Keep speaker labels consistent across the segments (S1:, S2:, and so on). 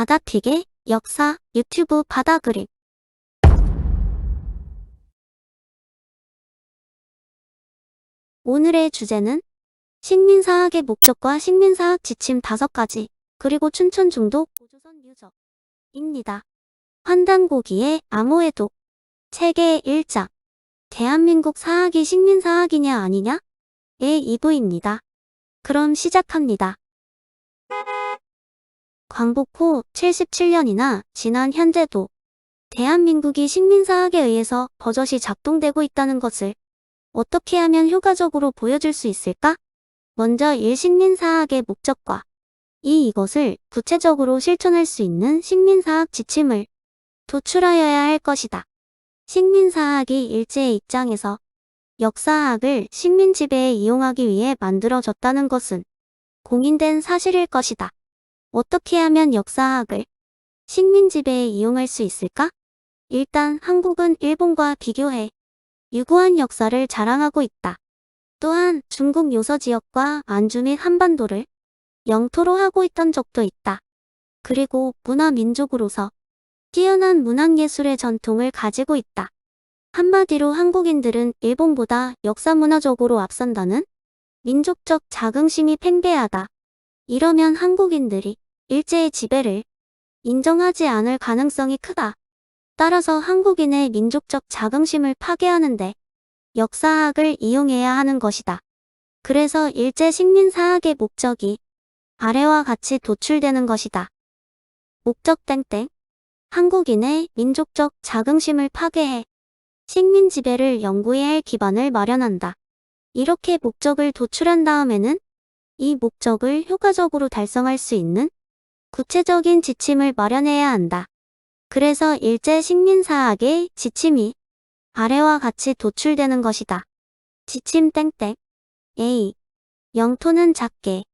S1: 바다피게 역사 유튜브 바다그림. 오늘의 주제는 식민사학의 목적과 식민사학 지침 5가지, 그리고 춘천 중도 고조선 유적입니다. 환단고기의 암호해독. 책의 1장. 대한민국 사학이 식민사학이냐 아니냐? 의 2부입니다. 그럼 시작합니다. 광복 후 77년이나 지난 현재도 대한민국이 식민사학에 의해서 버젓이 작동되고 있다는 것을 어떻게 하면 효과적으로 보여줄 수 있을까? 먼저 식민사학의 목적과 이것을 구체적으로 실천할 수 있는 식민사학 지침을 도출하여야 할 것이다. 식민사학이 일제의 입장에서 역사학을 식민 지배에 이용하기 위해 만들어졌다는 것은 공인된 사실일 것이다. 어떻게 하면 역사학을 식민 지배에 이용할 수 있을까? 일단 한국은 일본과 비교해 유구한 역사를 자랑하고 있다. 또한 중국 요서 지역과 안주 및 한반도를 영토로 하고 있던 적도 있다. 그리고 문화민족으로서 뛰어난 문학예술의 전통을 가지고 있다. 한마디로 한국인들은 일본보다 역사문화적으로 앞선다는 민족적 자긍심이 팽배하다. 이러면 한국인들이 일제의 지배를 인정하지 않을 가능성이 크다. 따라서 한국인의 민족적 자긍심을 파괴하는데 역사학을 이용해야 하는 것이다. 그래서 일제 식민사학의 목적이 아래와 같이 도출되는 것이다. 목적 땡땡. 한국인의 민족적 자긍심을 파괴해 식민 지배를 연구해야 할 기반을 마련한다. 이렇게 목적을 도출한 다음에는 이 목적을 효과적으로 달성할 수 있는 구체적인 지침을 마련해야 한다. 그래서 일제 식민사학의 지침이 아래와 같이 도출되는 것이다. 지침 땡땡. A. 영토는 작게.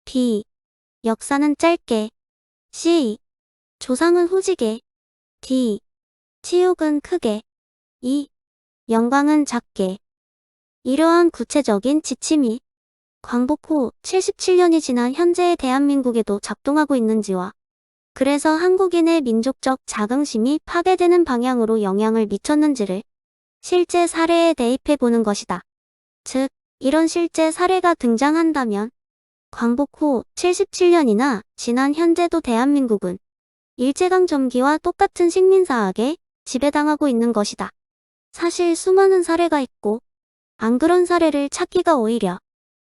S1: B. 역사는 짧게. C. 조상은 후지게. D. 치욕은 크게. E. 영광은 작게. 이러한 구체적인 지침이 광복 후 77년이 지난 현재의 대한민국에도 작동하고 있는지와 그래서 한국인의 민족적 자긍심이 파괴되는 방향으로 영향을 미쳤는지를 실제 사례에 대입해보는 것이다. 즉, 이런 실제 사례가 등장한다면 광복 후 77년이나 지난 현재도 대한민국은 일제강점기와 똑같은 식민사학에 지배당하고 있는 것이다. 사실 수많은 사례가 있고 안 그런 사례를 찾기가 오히려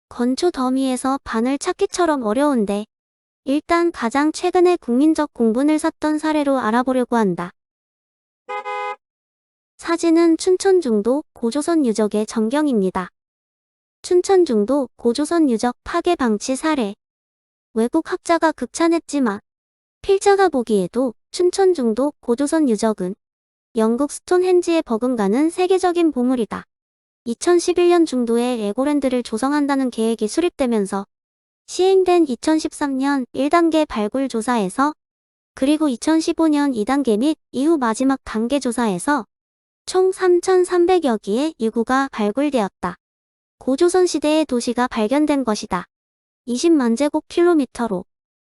S1: 건초 더미에서 바늘 찾기처럼 어려운데 일단 가장 최근에 국민적 공분을 샀던 사례로 알아보려고 한다. 사진은 춘천 중도 고조선 유적의 전경입니다. 춘천 중도 고조선 유적 파괴 방치 사례. 외국 학자가 극찬했지만 필자가 보기에도 춘천 중도 고조선 유적은 영국 스톤헨지에 버금가는 세계적인 보물이다. 2011년 중도에 레고랜드를 조성한다는 계획이 수립되면서 시행된 2013년 1단계 발굴 조사에서 그리고 2015년 2단계 및 이후 마지막 단계 조사에서 총 3,300여 개의 유구가 발굴되었다. 고조선 시대의 도시가 발견된 것이다. 20만 제곱킬로미터로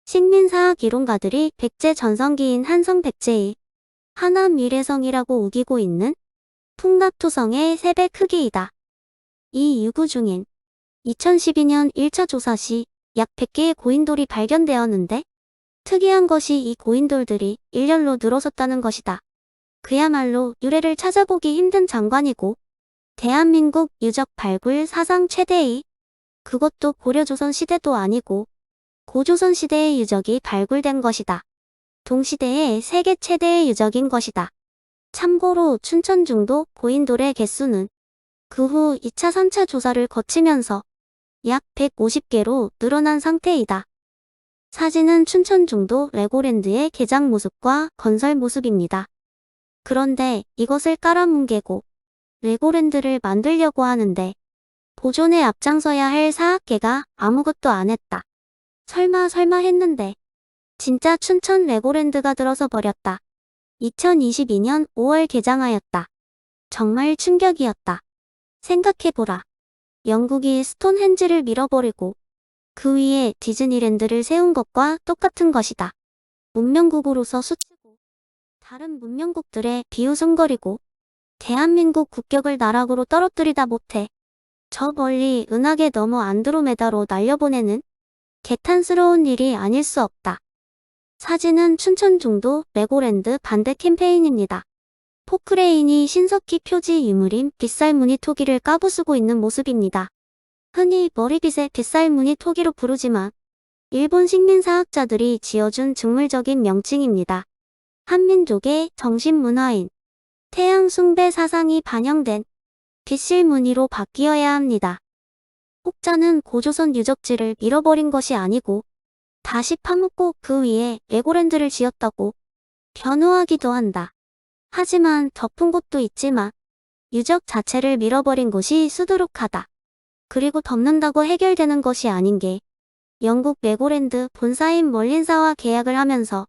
S1: 식민사학 이론가들이 백제 전성기인 한성 백제의 하남미래성이라고 우기고 있는 풍납토성의 3배 크기이다. 이 유구 중엔 2012년 1차 조사 시 약 100개의 고인돌이 발견되었는데 특이한 것이 이 고인돌들이 일렬로 늘어섰다는 것이다. 그야말로 유래를 찾아보기 힘든 장관이고 대한민국 유적 발굴 사상 최대의, 그것도 고려조선 시대도 아니고 고조선 시대의 유적이 발굴된 것이다. 동시대의 세계 최대의 유적인 것이다. 참고로 춘천 중도 고인돌의 개수는 그 후 2차 3차 조사를 거치면서 약 150개로 늘어난 상태이다. 사진은 춘천 중도 레고랜드의 개장 모습과 건설 모습입니다. 그런데 이것을 깔아뭉개고 레고랜드를 만들려고 하는데 보존에 앞장서야 할 사학계가 아무것도 안 했다. 설마 했는데 진짜 춘천 레고랜드가 들어서 버렸다. 2022년 5월 개장하였다. 정말 충격이었다. 생각해보라. 영국이 스톤헨지를 밀어버리고 그 위에 디즈니랜드를 세운 것과 똑같은 것이다. 문명국으로서 수치고 다른 문명국들의 비웃음거리고 대한민국 국격을 나락으로 떨어뜨리다 못해 저 멀리 은하계 너머 안드로메다로 날려보내는 개탄스러운 일이 아닐 수 없다. 사진은 춘천중도 레고랜드 반대 캠페인입니다. 포크레인이 신석기 표지 유물인 빗살무늬 토기를 까부수고 있는 모습입니다. 흔히 머리빗에 빗살무늬 토기로 부르지만 일본 식민사학자들이 지어준 직물적인 명칭입니다. 한민족의 정신문화인 태양 숭배 사상이 반영된 빗실 무늬로 바뀌어야 합니다. 혹자는 고조선 유적지를 잃어버린 것이 아니고 다시 파묻고 그 위에 레고랜드를 지었다고 변호하기도 한다. 하지만 덮은 곳도 있지만 유적 자체를 밀어버린 곳이 수두룩하다. 그리고 덮는다고 해결되는 것이 아닌 게 영국 레고랜드 본사인 멀린사와 계약을 하면서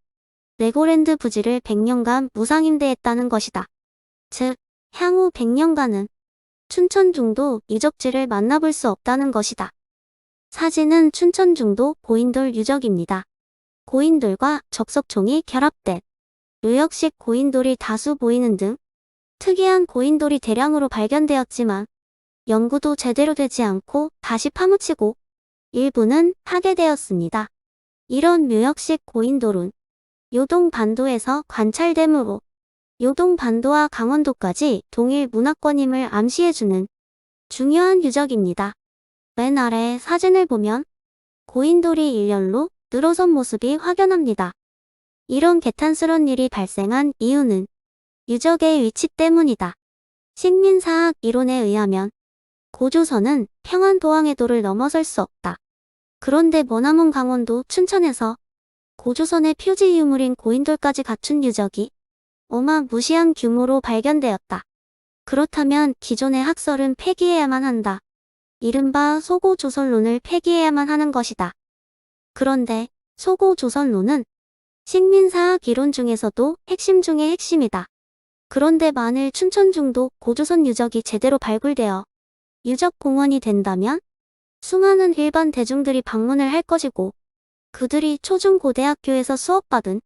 S1: 레고랜드 부지를 100년간 무상임대했다는 것이다. 즉, 향후 100년간은 춘천중도 유적지를 만나볼 수 없다는 것이다. 사진은 춘천중도 고인돌 유적입니다. 고인돌과 적석총이 결합된 요역식 고인돌이 다수 보이는 등 특이한 고인돌이 대량으로 발견되었지만 연구도 제대로 되지 않고 다시 파묻히고 일부는 파괴되었습니다. 이런 묘역식 고인돌은 요동반도에서 관찰되므로 요동반도와 강원도까지 동일 문화권임을 암시해주는 중요한 유적입니다. 맨 아래 사진을 보면 고인돌이 일렬로 늘어선 모습이 확연합니다. 이런 개탄스러운 일이 발생한 이유는 유적의 위치 때문이다. 식민사학 이론에 의하면 고조선은 평안도항해도를 넘어설 수 없다. 그런데 머나먼 강원도 춘천에서 고조선의 표지 유물인 고인돌까지 갖춘 유적이 어마무시한 규모로 발견되었다. 그렇다면 기존의 학설은 폐기해야만 한다. 이른바 소고조선론을 폐기해야만 하는 것이다. 그런데 소고조선론은 식민사학 이론 중에서도 핵심 중의 핵심이다. 그런데 만일 춘천중도 고조선 유적이 제대로 발굴되어 유적공원이 된다면 수많은 일반 대중들이 방문을 할 것이고 그들이 초중고대학교에서 수업받은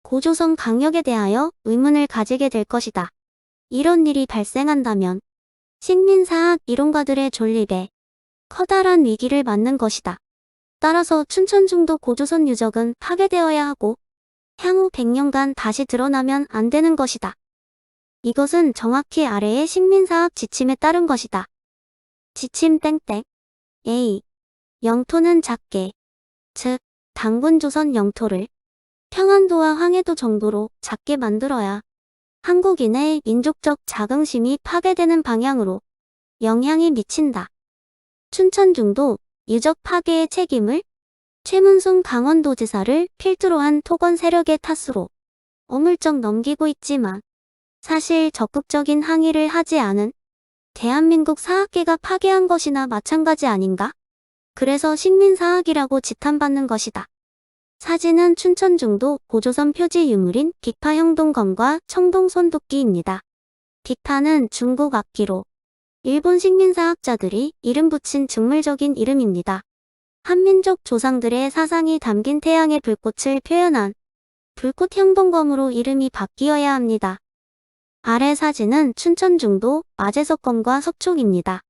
S1: 고조선 강력에 대하여 의문을 가지게 될 것이다. 이런 일이 발생한다면 식민사학 이론가들의 존립에 커다란 위기를 맞는 것이다. 따라서 춘천중도 고조선 유적은 파괴되어야 하고 향후 100년간 다시 드러나면 안 되는 것이다. 이것은 정확히 아래의 식민사학 지침에 따른 것이다. 지침 땡땡 A. 영토는 작게, 즉 당군조선 영토를 평안도와 황해도 정도로 작게 만들어야 한국인의 민족적 자긍심이 파괴되는 방향으로 영향이 미친다. 춘천중도 유적 파괴의 책임을 최문순 강원도지사를 필두로 한 토건 세력의 탓으로 어물쩍 넘기고 있지만 사실 적극적인 항의를 하지 않은 대한민국 사학계가 파괴한 것이나 마찬가지 아닌가? 그래서 식민사학이라고 지탄받는 것이다. 사진은 춘천중도 고조선 표지 유물인 빅파 형동검과 청동 손도끼입니다. 빅파는 중국 악기로 일본 식민사학자들이 이름 붙인 직물적인 이름입니다. 한민족 조상들의 사상이 담긴 태양의 불꽃을 표현한 불꽃 형동검으로 이름이 바뀌어야 합니다. 아래 사진은 춘천중도 마제석검과 석촉입니다.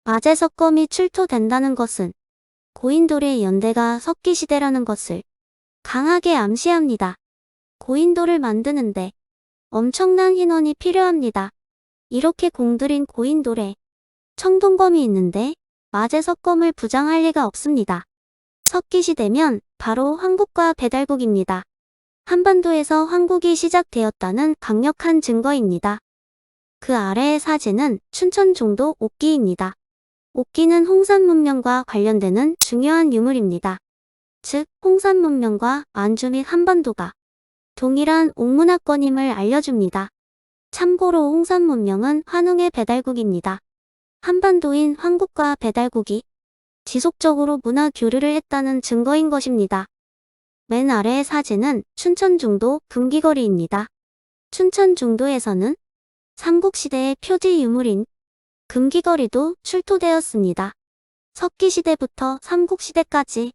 S1: 마제석검이 출토된다는 것은 고인돌의 연대가 석기시대라는 것을 강하게 암시합니다. 고인돌을 만드는데 엄청난 인원이 필요합니다. 이렇게 공들인 고인돌에 청동검이 있는데 마제석검을 부정할 리가 없습니다. 석기시대면 바로 황국과 배달국입니다. 한반도에서 황국이 시작되었다는 강력한 증거입니다. 그 아래의 사진은 춘천중도 옥기입니다. 옥기는 홍산 문명과 관련되는 중요한 유물입니다. 즉, 홍산 문명과 만주 및 한반도가 동일한 옥문화권임을 알려줍니다. 참고로 홍산 문명은 환웅의 배달국입니다. 한반도인 황국과 배달국이 지속적으로 문화 교류를 했다는 증거인 것입니다. 맨 아래의 사진은 춘천중도 금기거리입니다. 춘천중도에서는 삼국시대의 표지 유물인 금기거리도 출토되었습니다. 석기시대부터 삼국시대까지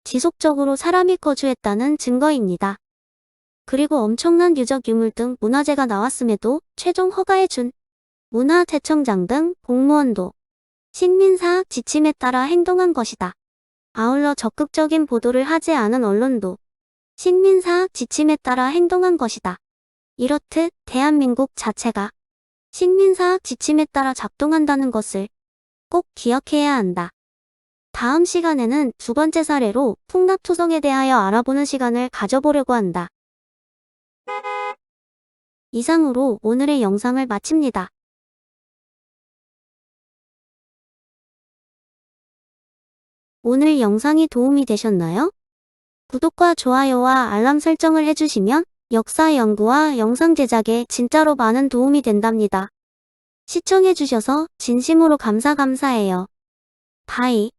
S1: 지속적으로 사람이 거주했다는 증거입니다. 그리고 엄청난 유적 유물 등 문화재가 나왔음에도 최종 허가해준 문화재청장 등 공무원도 식민사학 지침에 따라 행동한 것이다. 아울러 적극적인 보도를 하지 않은 언론도 식민사학 지침에 따라 행동한 것이다. 이렇듯 대한민국 자체가 식민사학 지침에 따라 작동한다는 것을 꼭 기억해야 한다. 다음 시간에는 두 번째 사례로 풍납투성에 대하여 알아보는 시간을 가져보려고 한다. 이상으로 오늘의 영상을 마칩니다. 오늘 영상이 도움이 되셨나요? 구독과 좋아요와 알람 설정을 해주시면 역사 연구와 영상 제작에 진짜로 많은 도움이 된답니다. 시청해주셔서 진심으로 감사해요. 바이.